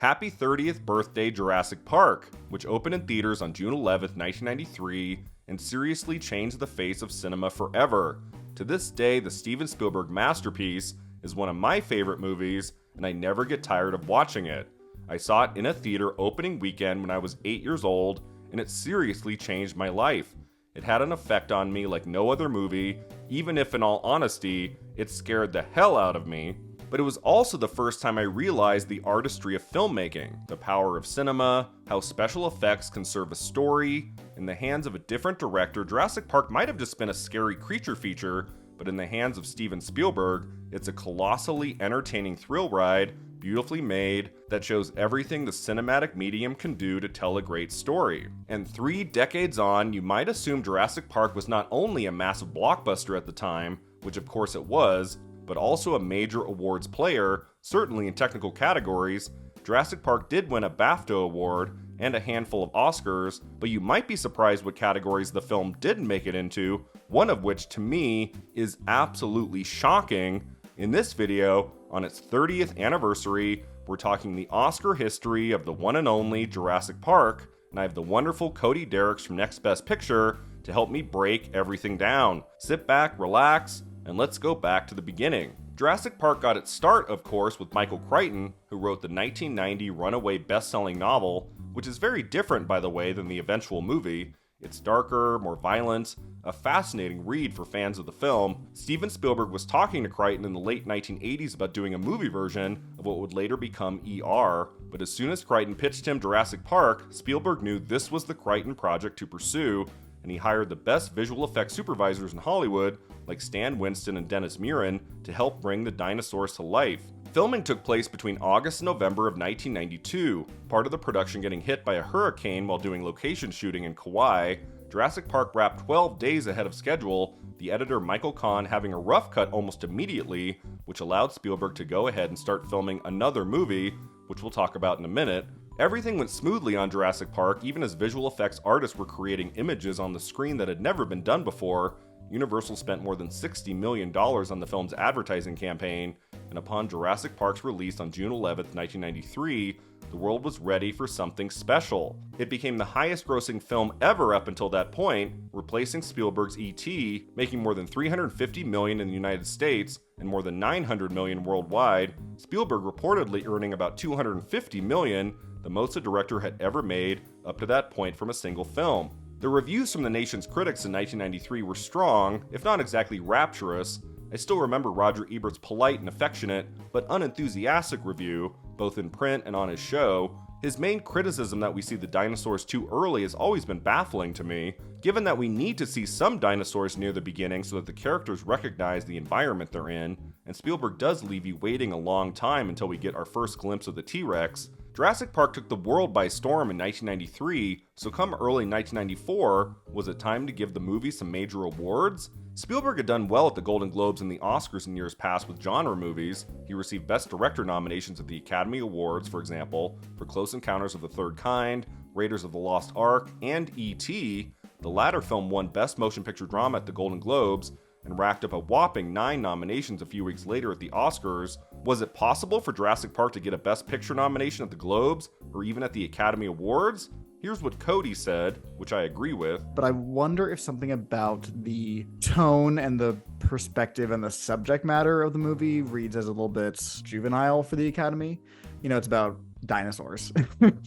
Happy 30th birthday Jurassic Park, which opened in theaters on June 11, 1993, and seriously changed the face of cinema forever. To this day, the Steven Spielberg masterpiece is one of my favorite movies, and I never get tired of watching it. I saw it in a theater opening weekend when I was 8 years old, and it seriously changed my life. It had an effect on me like no other movie, even if in all honesty, it scared the hell out of me. But it was also the first time I realized the artistry of filmmaking, the power of cinema, how special effects can serve a story. In the hands of a different director, Jurassic Park might have just been a scary creature feature, but in the hands of Steven Spielberg, it's a colossally entertaining thrill ride, beautifully made, that shows everything the cinematic medium can do to tell a great story. And 3 decades on, you might assume Jurassic Park was not only a massive blockbuster at the time, which of course it was, but also a major awards player, certainly in technical categories. Jurassic Park did win a BAFTA award and a handful of Oscars, but you might be surprised what categories the film didn't make it into, one of which to me is absolutely shocking. In this video, on its 30th anniversary, we're talking the Oscar history of the one and only Jurassic Park, and I have the wonderful Cody Dericks from Next Best Picture to help me break everything down. Sit back, relax, and let's go back to the beginning. Jurassic Park got its start, of course, with Michael Crichton, who wrote the 1990 runaway best-selling novel, which is very different, by the way, than the eventual movie. It's darker, more violent, a fascinating read for fans of the film. Steven Spielberg was talking to Crichton in the late 1980s about doing a movie version of what would later become ER, but as soon as Crichton pitched him Jurassic Park, Spielberg knew this was the Crichton project to pursue, and he hired the best visual effects supervisors in Hollywood, like Stan Winston and Dennis Muren, to help bring the dinosaurs to life. Filming took place between August and November of 1992, part of the production getting hit by a hurricane while doing location shooting in Kauai. Jurassic Park wrapped 12 days ahead of schedule, the editor Michael Kahn having a rough cut almost immediately, which allowed Spielberg to go ahead and start filming another movie, which we'll talk about in a minute. Everything went smoothly on Jurassic Park, even as visual effects artists were creating images on the screen that had never been done before. Universal spent more than $60 million on the film's advertising campaign, and upon Jurassic Park's release on June 11, 1993, the world was ready for something special. It became the highest-grossing film ever up until that point, replacing Spielberg's E.T., making more than $350 million in the United States and more than $900 million worldwide, Spielberg reportedly earning about $250 million, the most a director had ever made up to that point from a single film. The reviews from the nation's critics in 1993 were strong, if not exactly rapturous. I still remember Roger Ebert's polite and affectionate, but unenthusiastic review, both in print and on his show. His main criticism that we see the dinosaurs too early has always been baffling to me, given that we need to see some dinosaurs near the beginning so that the characters recognize the environment they're in, and Spielberg does leave you waiting a long time until we get our first glimpse of the T-Rex. Jurassic Park took the world by storm in 1993, so come early 1994, was it time to give the movie some major awards? Spielberg had done well at the Golden Globes and the Oscars in years past with genre movies. He received Best Director nominations at the Academy Awards, for example, for Close Encounters of the Third Kind, Raiders of the Lost Ark, and E.T. The latter film won Best Motion Picture Drama at the Golden Globes, and racked up a whopping 9 nominations a few weeks later at the Oscars. Was it possible for Jurassic Park to get a Best Picture nomination at the Globes, or even at the Academy Awards? Here's what Cody said, which I agree with. But I wonder if something about the tone and the perspective and the subject matter of the movie reads as a little bit juvenile for the Academy. You know, it's about dinosaurs,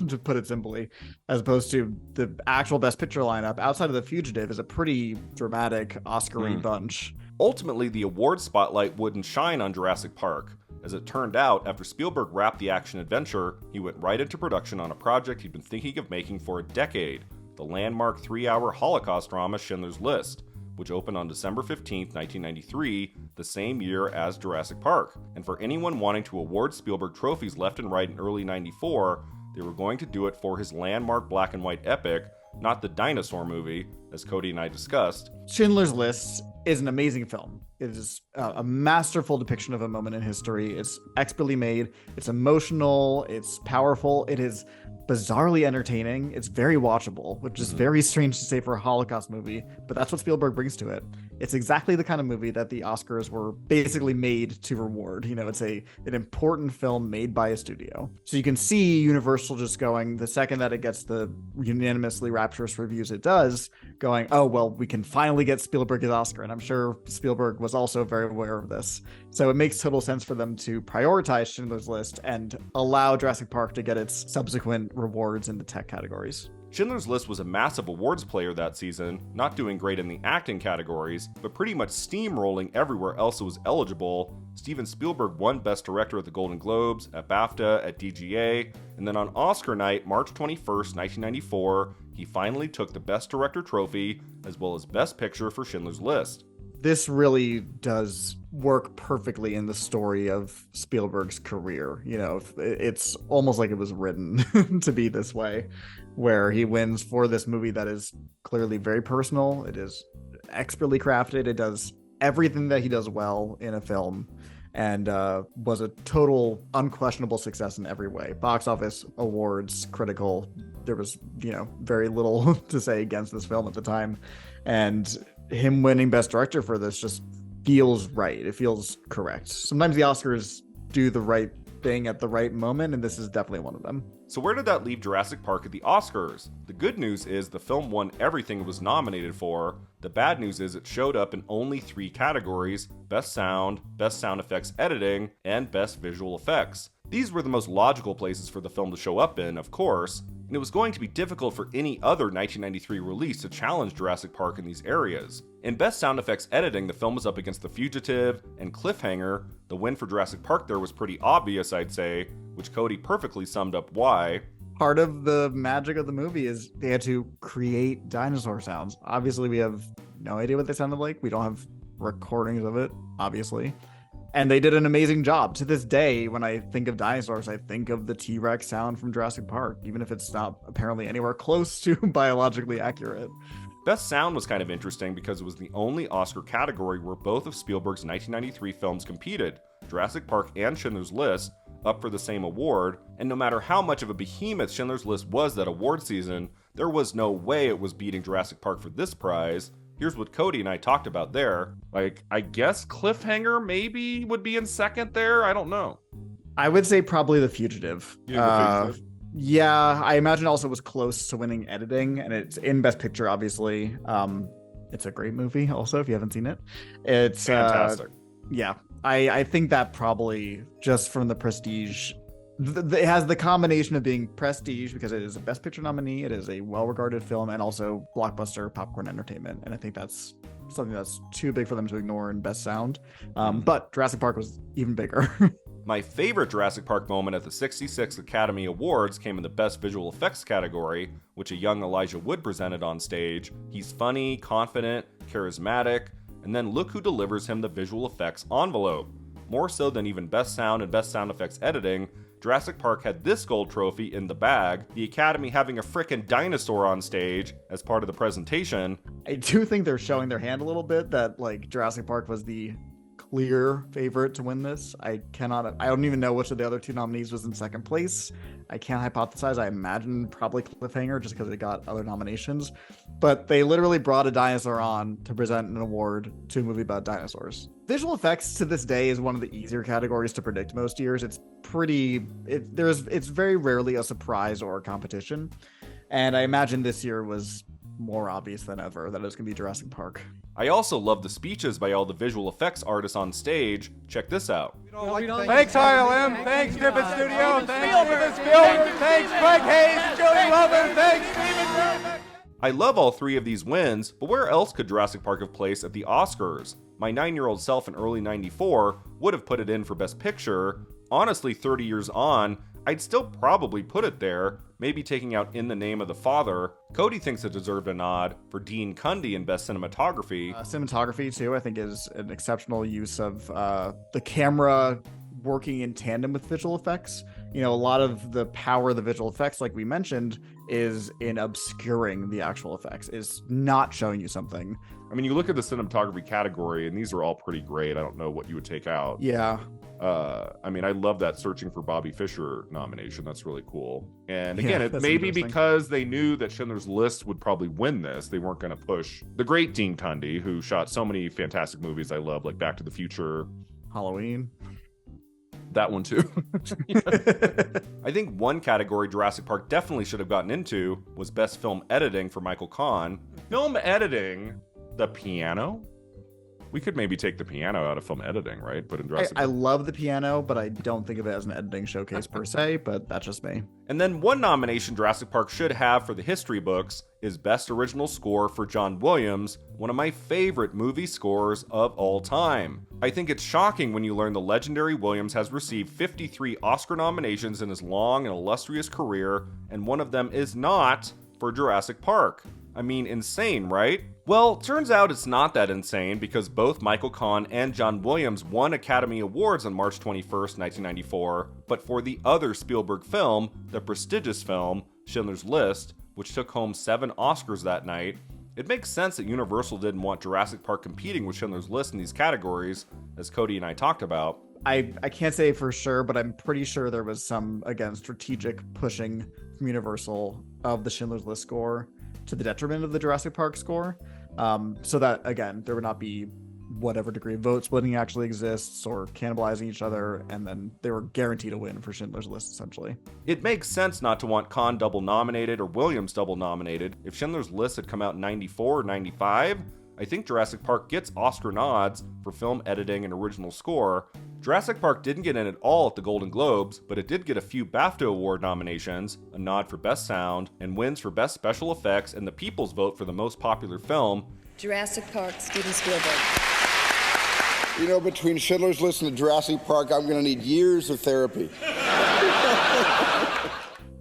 to put it simply, as opposed to the actual Best Picture lineup outside of The Fugitive is a pretty dramatic Oscar-y bunch. Ultimately, the award spotlight wouldn't shine on Jurassic Park. As it turned out, after Spielberg wrapped the action-adventure, he went right into production on a project he'd been thinking of making for a decade, the landmark 3-hour Holocaust drama Schindler's List, which opened on December 15, 1993, the same year as Jurassic Park. And for anyone wanting to award Spielberg trophies left and right in early 94, they were going to do it for his landmark black and white epic, not the dinosaur movie, as Cody and I discussed. Schindler's List is an amazing film. It is a masterful depiction of a moment in history. It's expertly made. It's emotional. It's powerful. It is bizarrely entertaining. It's very watchable, which is very strange to say for a Holocaust movie, but that's what Spielberg brings to it. It's exactly the kind of movie that the Oscars were basically made to reward. You know, it's an important film made by a studio. So you can see Universal just going, the second that it gets the unanimously rapturous reviews it does, going, oh, well, we can finally get Spielberg his Oscar. And I'm sure Spielberg was also very aware of this. So it makes total sense for them to prioritize Schindler's List and allow Jurassic Park to get its subsequent rewards in the tech categories. Schindler's List was a massive awards player that season, not doing great in the acting categories, but pretty much steamrolling everywhere else it was eligible. Steven Spielberg won Best Director at the Golden Globes, at BAFTA, at DGA, and then on Oscar night, March 21st, 1994, he finally took the Best Director trophy, as well as Best Picture for Schindler's List. This really does work perfectly in the story of Spielberg's career. You know, it's almost like it was written to be this way, where he wins for this movie that is clearly very personal. It is expertly crafted. It does everything that he does well in a film, and was a total unquestionable success in every way. Box office, awards, critical. There was, very little to say against this film at the time. And him winning Best Director for this just feels right. It feels correct. Sometimes the Oscars do the right thing at the right moment, and this is definitely one of them. So where did that leave Jurassic Park at the Oscars? The good news is the film won everything it was nominated for. The bad news is it showed up in only 3 categories: Best Sound, Best Sound Effects Editing, and Best Visual Effects. These were the most logical places for the film to show up in, of course, and it was going to be difficult for any other 1993 release to challenge Jurassic Park in these areas. In Best Sound Effects Editing, the film was up against The Fugitive and Cliffhanger. The win for Jurassic Park there was pretty obvious, I'd say, which Cody perfectly summed up why. Part of the magic of the movie is they had to create dinosaur sounds. Obviously, we have no idea what they sounded like. We don't have recordings of it, obviously. And they did an amazing job. To this day, when I think of dinosaurs, I think of the T-Rex sound from Jurassic Park, even if it's not apparently anywhere close to biologically accurate. Best Sound was kind of interesting because it was the only Oscar category where both of Spielberg's 1993 films competed, Jurassic Park and Schindler's List, up for the same award, and no matter how much of a behemoth Schindler's List was that award season, there was no way it was beating Jurassic Park for this prize. Here's what Cody and I talked about there. I guess Cliffhanger maybe would be in second there? I don't know. I would say probably The Fugitive. The Fugitive. Yeah, I imagine also was close to winning editing, and it's in Best Picture, obviously. It's a great movie also, if you haven't seen it. It's fantastic. Yeah, I think that probably just from the prestige, it has the combination of being prestige because it is a Best Picture nominee, it is a well-regarded film, and also blockbuster popcorn entertainment. And I think that's something that's too big for them to ignore in Best Sound. But Jurassic Park was even bigger. My favorite Jurassic Park moment at the 66th Academy Awards came in the Best Visual Effects category, which a young Elijah Wood presented on stage. He's funny, confident, charismatic, and then look who delivers him the visual effects envelope. More so than even Best Sound and Best Sound Effects Editing, Jurassic Park had this gold trophy in the bag, the Academy having a frickin' dinosaur on stage as part of the presentation. I do think they're showing their hand a little bit that Jurassic Park was the clear favorite to win this. I don't even know which of the other 2 nominees was in second place. I can't hypothesize. I imagine probably Cliffhanger just because it got other nominations. But they literally brought a dinosaur on to present an award to a movie about dinosaurs. Visual effects to this day is one of the easier categories to predict most years. It's very rarely a surprise or a competition. And I imagine this year was more obvious than ever that it was going to be Jurassic Park. I also love the speeches by all the visual effects artists on stage. Check this out. Thanks RLM, thanks Griffith Studio, thanks Steven Spielberg, thanks Greg Hayes, Jody Lovin, thanks Steven Spielberg. I love all 3 of these wins, but where else could Jurassic Park have placed at the Oscars? My 9-year-old self in early 94 would have put it in for Best Picture. Honestly, 30 years on, I'd still probably put it there, maybe taking out In the Name of the Father. Cody thinks it deserved a nod for Dean Cundey in Best Cinematography. Cinematography, too, I think is an exceptional use of the camera working in tandem with visual effects. A lot of the power of the visual effects, like we mentioned, is in obscuring the actual effects, is not showing you something. I mean, you look at the cinematography category, and these are all pretty great. I don't know what you would take out. Yeah. I mean, I love that Searching for Bobby Fischer nomination. That's really cool. And again, it may be because they knew that Schindler's List would probably win this. They weren't going to push the great Dean Cundey, who shot so many fantastic movies I love, like Back to the Future, Halloween. That one too. I think one category Jurassic Park definitely should have gotten into was Best Film Editing for Michael Kahn. Film editing, the piano? We could maybe take the piano out of film editing, right? But in Jurassic I love the piano, but I don't think of it as an editing showcase per se, but that's just me. And then one nomination Jurassic Park should have for the history books is Best Original Score for John Williams, one of my favorite movie scores of all time. I think it's shocking when you learn the legendary Williams has received 53 Oscar nominations in his long and illustrious career, and one of them is not for Jurassic Park. I mean, insane, right? Well, turns out it's not that insane because both Michael Kahn and John Williams won Academy Awards on March 21st, 1994, but for the other Spielberg film, the prestigious film, Schindler's List, which took home 7 Oscars that night, it makes sense that Universal didn't want Jurassic Park competing with Schindler's List in these categories, as Cody and I talked about. I can't say for sure, but I'm pretty sure there was some, again, strategic pushing from Universal of the Schindler's List score to the detriment of the Jurassic Park score, so that, again, there would not be whatever degree of vote splitting actually exists or cannibalizing each other, and then they were guaranteed a win for Schindler's List, essentially. It makes sense not to want Kahn double nominated or Williams double nominated. If Schindler's List had come out in 94 or 95, I think Jurassic Park gets Oscar nods for film editing and original score. Jurassic Park didn't get in at all at the Golden Globes, but it did get a few BAFTA Award nominations, a nod for Best Sound, and wins for Best Special Effects and the People's Vote for the Most Popular Film. Jurassic Park, Steven Spielberg. You know, between Schindler's List and Jurassic Park, I'm going to need years of therapy.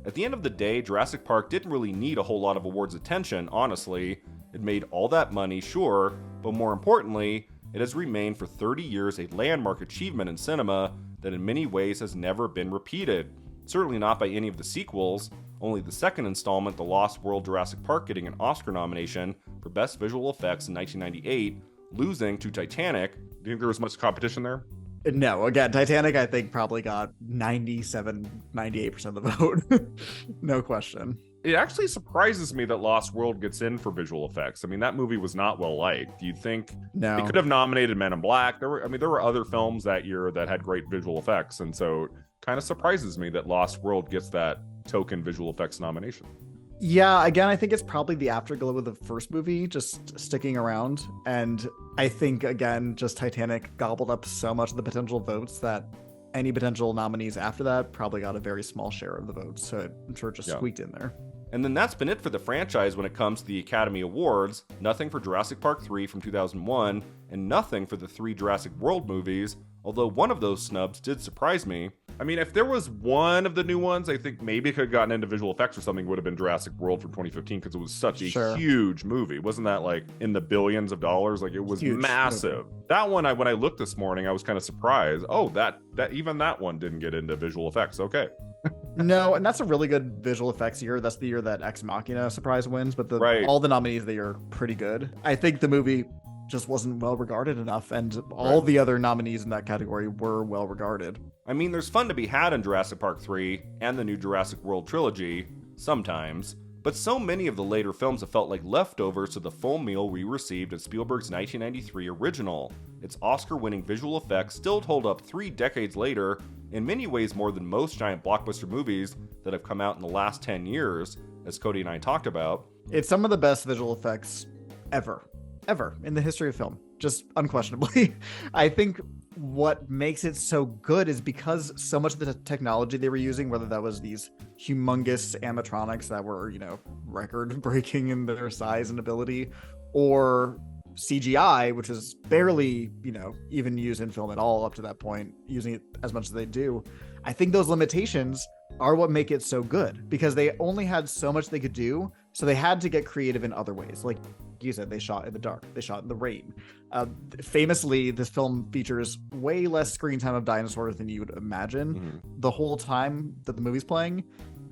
At the end of the day, Jurassic Park didn't really need a whole lot of awards attention, honestly. It made all that money, sure, but more importantly, it has remained for 30 years a landmark achievement in cinema that in many ways has never been repeated. Certainly not by any of the sequels, only the second installment, The Lost World Jurassic Park, getting an Oscar nomination for Best Visual Effects in 1998, losing to Titanic. Do you think there was much competition there? No, again, Titanic, I think, probably got 97, 98% of the vote. No question. It actually surprises me that Lost World gets in for visual effects. I mean, that movie was not well liked. You'd think No. they could have nominated Men in Black. There were other films that year that had great visual effects, and so it kind of surprises me that Lost World gets that token visual effects nomination. Yeah, again, I think it's probably the afterglow of the first movie just sticking around. And I think, again, just Titanic gobbled up so much of the potential votes that any potential nominees after that probably got a very small share of the votes. So I'm sure it just squeaked in there. And then that's been it for the franchise when it comes to the Academy Awards. Nothing for Jurassic Park 3 from 2001, and nothing for the 3 Jurassic World movies, although one of those snubs did surprise me. I mean, if there was one of the new ones, I think maybe it could have gotten into visual effects or something, would have been Jurassic World from 2015, because it was such a huge movie. Wasn't that like in the billions of dollars? Like, it was huge, massive. Movie. That one, when I looked this morning, I was kind of surprised. Oh, that even that one didn't get into visual effects. Okay. No, and that's a really good visual effects year. That's the year that Ex Machina surprise wins, but all the nominees of the year are pretty good. I think the movie just wasn't well regarded enough, and all the other nominees in that category were well regarded. I mean, there's fun to be had in Jurassic Park 3 and the new Jurassic World trilogy, sometimes, but so many of the later films have felt like leftovers to the full meal we received at Spielberg's 1993 original. Its Oscar-winning visual effects still hold up 3 decades later, in many ways more than most giant blockbuster movies that have come out in the last 10 years, as Cody and I talked about. It's some of the best visual effects ever in the history of film, just unquestionably. I think what makes it so good is because so much of the technology they were using, whether that was these humongous animatronics that were, record breaking in their size and ability, or CGI, which is barely, even used in film at all up to that point, using it as much as they do. I think those limitations are what make it so good, because they only had so much they could do, so they had to get creative in other ways. Like, you said, they shot in the dark, they shot in the rain. Famously, this film features way less screen time of dinosaurs than you would imagine. The whole time that the movie's playing,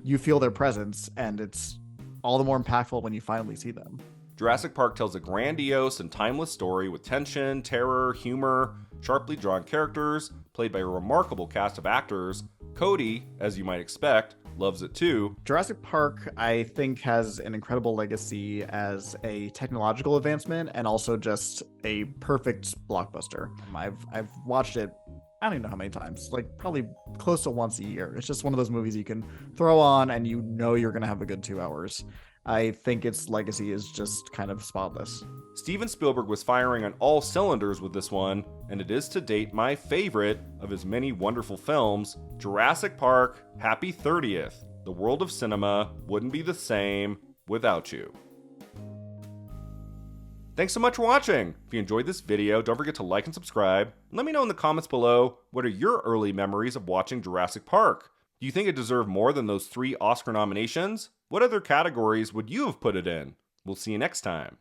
you feel their presence, and it's all the more impactful when you finally see them. Jurassic Park tells a grandiose and timeless story with tension, terror, humor, sharply drawn characters, played by a remarkable cast of actors. Cody, as you might expect, loves it too. Jurassic Park, I think, has an incredible legacy as a technological advancement and also just a perfect blockbuster. I've watched it, I don't even know how many times, like probably close to once a year. It's just one of those movies you can throw on and you know you're going to have a good 2 hours. I think its legacy is just kind of spotless. Steven Spielberg was firing on all cylinders with this one, and it is to date my favorite of his many wonderful films. Jurassic Park, happy 30th. The world of cinema wouldn't be the same without you. Thanks so much for watching. If you enjoyed this video, don't forget to like and subscribe. And let me know in the comments below, what are your early memories of watching Jurassic Park? Do you think it deserved more than those 3 Oscar nominations? What other categories would you have put it in? We'll see you next time.